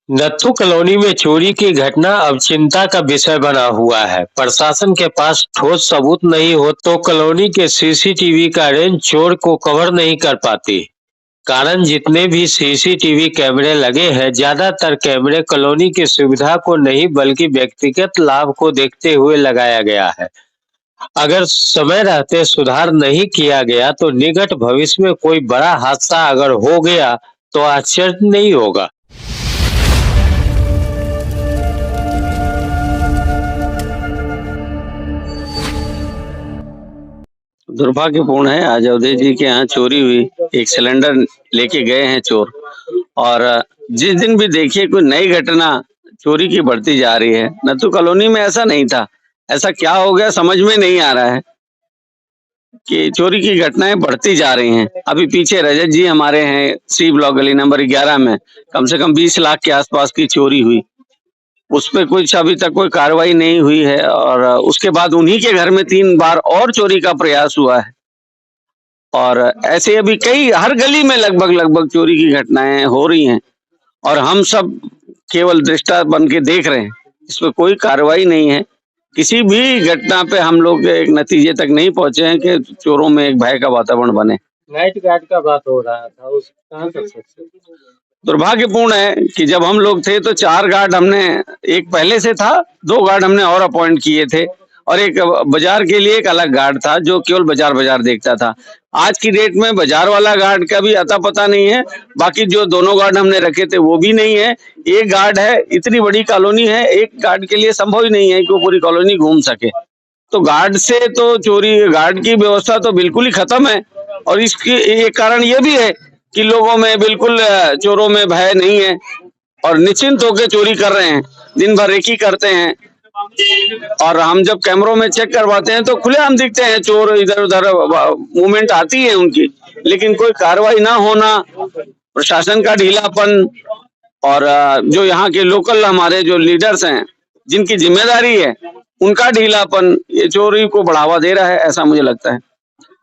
Nathu colony में चोरी की घटना अब चिंता का विषय बना हुआ है। प्रशासन के पास ठोस सबूत नहीं हो तो कॉलोनी के सीसीटीवी का रेंज चोर को कवर नहीं कर पाती। कारण जितने भी सीसीटीवी कैमरे लगे हैं, ज्यादातर कैमरे कॉलोनी की सुविधा को नहीं बल्कि व्यक्तिगत लाभ को देखते हुए लगाया गया है। अगर समय रहते सुधार नहीं किया गया तो निकट भविष्य में कोई बड़ा हादसा अगर हो गया तो आश्चर्य नहीं होगा। दुर्भाग्यपूर्ण है, आज अवधेश जी के यहाँ चोरी हुई। एक सिलेंडर लेके गए हैं चोर। और जिस दिन भी देखिए कोई नई घटना चोरी की बढ़ती जा रही है। नत्थू कॉलोनी में ऐसा नहीं था, ऐसा क्या हो गया समझ में नहीं आ रहा है कि चोरी की घटनाएं बढ़ती जा रही हैं। अभी पीछे रजत जी हमारे हैं, सी ब्लॉक गली नंबर 11 में कम से कम 20 लाख के आसपास की चोरी हुई। उस पे कुछ अभी तक कोई कार्रवाई नहीं हुई है। और उसके बाद उन्हीं के घर में 3 बार और चोरी का प्रयास हुआ है। और ऐसे अभी कई हर गली में लगभग चोरी की घटनाएं हो रही हैं और हम सब केवल दृष्टा बन के देख रहे हैं। इसमें कोई कार्रवाई नहीं है। किसी भी घटना पे हम लोग एक नतीजे तक नहीं पहुंचे हैं कि चोरों में एक भय का वातावरण बने। नाइट गार्ड का बात हो रहा था, उस कहाँ तक सक्सेस? दुर्भाग्यपूर्ण है कि जब हम लोग थे तो 4 गार्ड हमने, एक पहले से था, 2 गार्ड हमने और अपॉइंट किए थे और एक बाजार के लिए एक अलग गार्ड था जो केवल बाजार देखता था। आज की डेट में बाजार वाला गार्ड का भी अता पता नहीं है। बाकी जो दोनों गार्ड हमने रखे थे वो भी नहीं है। एक गार्ड है, इतनी बड़ी कॉलोनी है, एक गार्ड के लिए संभव ही नहीं है कि वो पूरी कॉलोनी घूम सके। तो गार्ड से तो चोरी, गार्ड की व्यवस्था तो बिल्कुल ही खत्म है। और इसकी एक कारण ये भी है कि लोगों में बिल्कुल चोरों में भय नहीं है और निश्चिंत होकर चोरी कर रहे हैं, दिन भर रेकी करते हैं। और हम जब कैमरों में चेक करवाते हैं तो खुलेआम दिखते हैं चोर, इधर उधर मूवमेंट आती है उनकी, लेकिन कोई कार्रवाई ना होना, प्रशासन का ढीलापन और जो यहाँ के लोकल हमारे जो लीडर्स हैं जिनकी जिम्मेदारी है उनका ढीलापन, ये चोरी को बढ़ावा दे रहा है, ऐसा मुझे लगता है।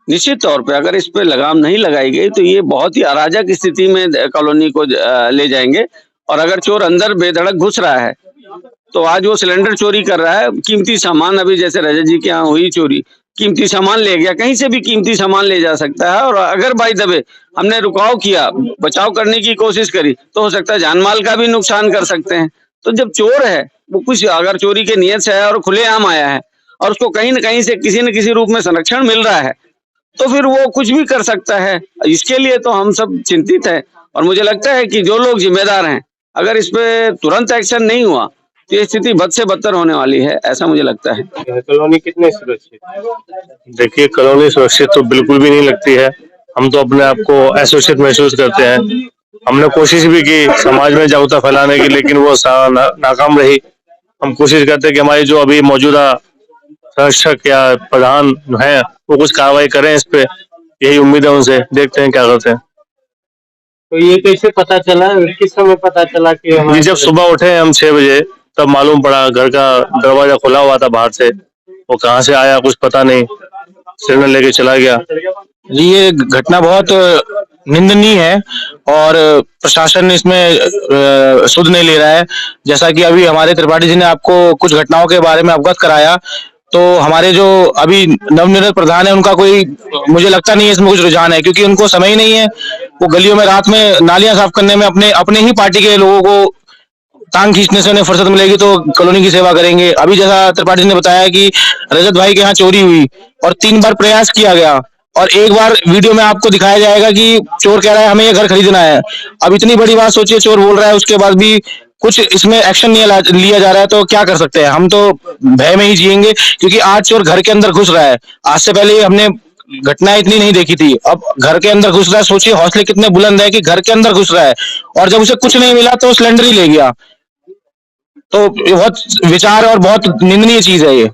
निश्चित तौर पे अगर इस पे लगाम नहीं लगाई गई तो ये बहुत ही अराजक स्थिति में कॉलोनी को ले जाएंगे। और अगर चोर अंदर बेधड़क घुस रहा है तो आज वो सिलेंडर चोरी कर रहा है, कीमती सामान, अभी जैसे रजत जी के यहाँ हुई चोरी, कीमती सामान ले गया, कहीं से भी कीमती सामान ले जा सकता है। और अगर बाई दबे हमने रुकाव किया, बचाव करने की कोशिश करी तो हो सकता है जानमाल का भी नुकसान कर सकते हैं। तो जब चोर है वो कुछ अगर चोरी के नियत से आया और खुलेआम आया है और उसको कहीं न कहीं से किसी न किसी रूप में संरक्षण मिल रहा है तो फिर वो कुछ भी कर सकता है। इसके लिए तो हम सब चिंतित हैं और मुझे लगता है कि जो लोग जिम्मेदार हैं, अगर इस पे तुरंत एक्शन नहीं हुआ तो ये स्थिति बद से बदतर होने वाली है, ऐसा मुझे लगता है। कॉलोनी कितने सुरक्षित? देखिए, कॉलोनी सुरक्षित तो बिल्कुल भी नहीं लगती है। हम तो अपने आप को असुरक्षित महसूस करते हैं। हमने कोशिश भी की समाज में जागरूकता फैलाने की, लेकिन वो नाकाम रही। हम कोशिश करते हैं कि हमारी जो अभी मौजूदा संरक्षक या प्रधान है वो कुछ कार्रवाई करें इस पे, यही उम्मीद है उनसे। देखते हैं क्या करते हैं। तो ये कैसे पता चला, किस समय पता चला कि जी, जब सुबह उठे हम 6 बजे तब मालूम पड़ा, घर का दरवाजा खुला हुआ था बाहर से। वो कहाँ से आया कुछ पता नहीं, सिलेंडर लेके चला गया। जी, ये घटना बहुत निंदनीय है और प्रशासन इसमें सुध नहीं ले रहा है। जैसा कि अभी हमारे त्रिपाठी जी ने आपको कुछ घटनाओं के बारे में अवगत कराया, तो हमारे जो अभी नवनिर्मित प्रधान है उनका कोई, मुझे लगता नहीं है इसमें कुछ रुझान है, क्योंकि उनको समय ही नहीं है। वो गलियों में रात में नालियां साफ करने में अपने ही पार्टी के लोगों को टांग खींचने से उन्हें फुर्सत मिलेगी तो कॉलोनी की सेवा करेंगे। अभी जैसा त्रिपाठी जी ने बताया कि रजत भाई के यहाँ चोरी हुई और 3 बार प्रयास किया गया और एक बार वीडियो में आपको दिखाया जाएगा कि चोर कह रहा है हमें ये घर खरीदना है। अब इतनी बड़ी बात सोचिए, चोर बोल रहा है, उसके बाद भी कुछ इसमें एक्शन नहीं लिया जा रहा है, तो क्या कर सकते हैं? हम तो भय में ही जिएंगे, क्योंकि आज चोर घर के अंदर घुस रहा है। आज से पहले हमने घटना इतनी नहीं देखी थी, अब घर के अंदर घुस रहा है। सोचिए हौसले कितने बुलंद है कि घर के अंदर घुस रहा है और जब उसे कुछ नहीं मिला तो सिलेंडर ही ले गया। तो बहुत विचार और बहुत निंदनीय चीज है ये।